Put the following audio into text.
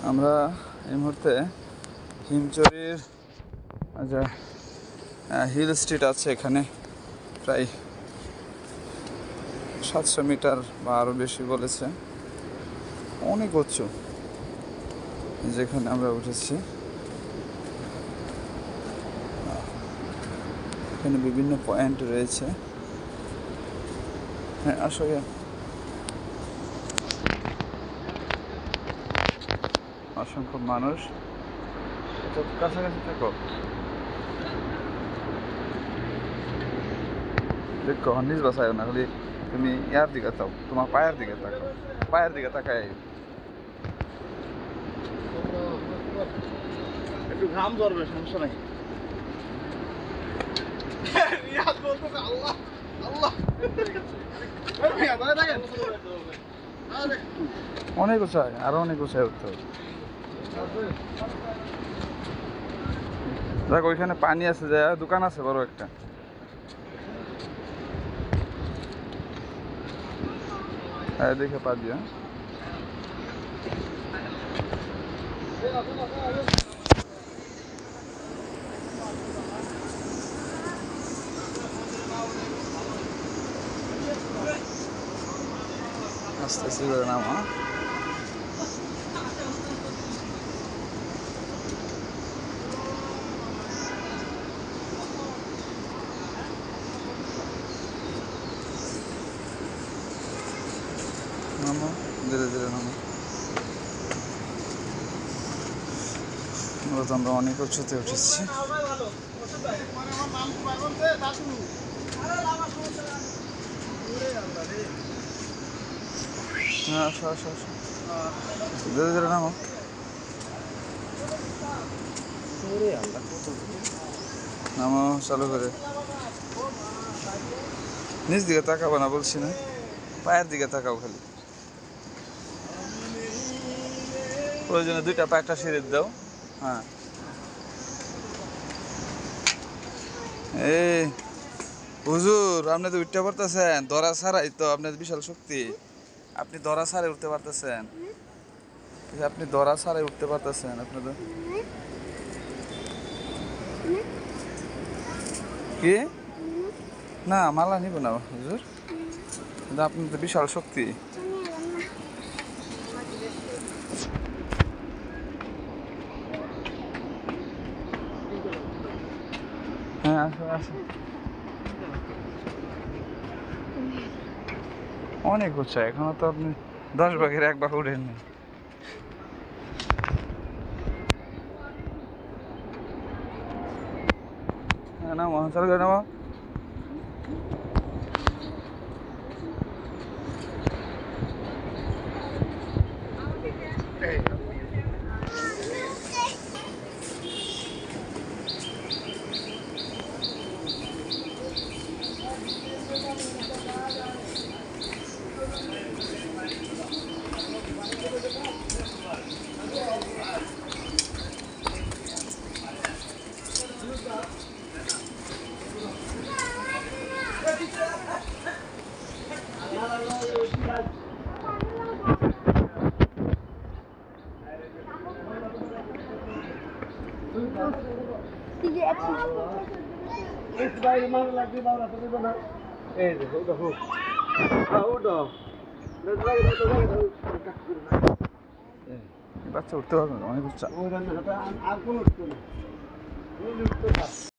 আমরা এই মুহূর্তে হিমচরির যে হিল স্ট্রিট আছে এখানে প্রায় 700 মিটার বা আরও বেশি বলেছে, অনেক উঁচু যেখানে আমরা উঠেছি। এখানে বিভিন্ন পয়েন্ট রয়েছে। হ্যাঁ আসলে অসংখ্য মানুষ। কাছাকাছি থাকো, দেখো নিজ বাসায় না, খালি তুমি ইয়ার দিকে চাও, তোমার পায়ের দিকে তাকাও, পায়ের দিকে তাকাই। একটু ঘাম ধরবে, সমস্যা নাই। অনেক উঁচায়, আরো অনেক উঁচায় উঠতে হবে। দেখ ওইখানে পানি আছে, যে দোকান আছে বড় একটা। হ্যাঁ দেখে পা দিয়া আস্তে আস্তে করে নামা। নামো ধীরে ধীরে নামো। আমরা অনেক উঁচুতে উঠেছি। আসো আসো আসো, ধীরে ধীরে নামো। নামো চালু করে। নিচ দিকে তাকাবো না বলছি না, পায়ের দিকে তাকাও খালি। প্রয়োজনে দুইটা পা একটা সিঁড়ি দাও। হ্যাঁ এই হুজুর, আপনি তো উঠতে পারতেছেন, ধরা ছাড়াই তো আপনার বিশাল শক্তি। আপনি ধরা ছাড়াই উঠতে পারতেছেন, আপনি ধরা ছাড়াই উঠতে পারতেছেন। আপনি তো কি না মালা নিব না হুজুর, কিন্তু আপনার তো বিশাল শক্তি। হ্যাঁ আসো আসো, অনেক উৎসাহ। এখনো তো আপনি 10 ভাগের 1 ভাগ উঠেননি। হ্যাঁ না মহান চালু করে নামা। বাচ্চা উঠতে পারবে না, অনেক উচ্চা।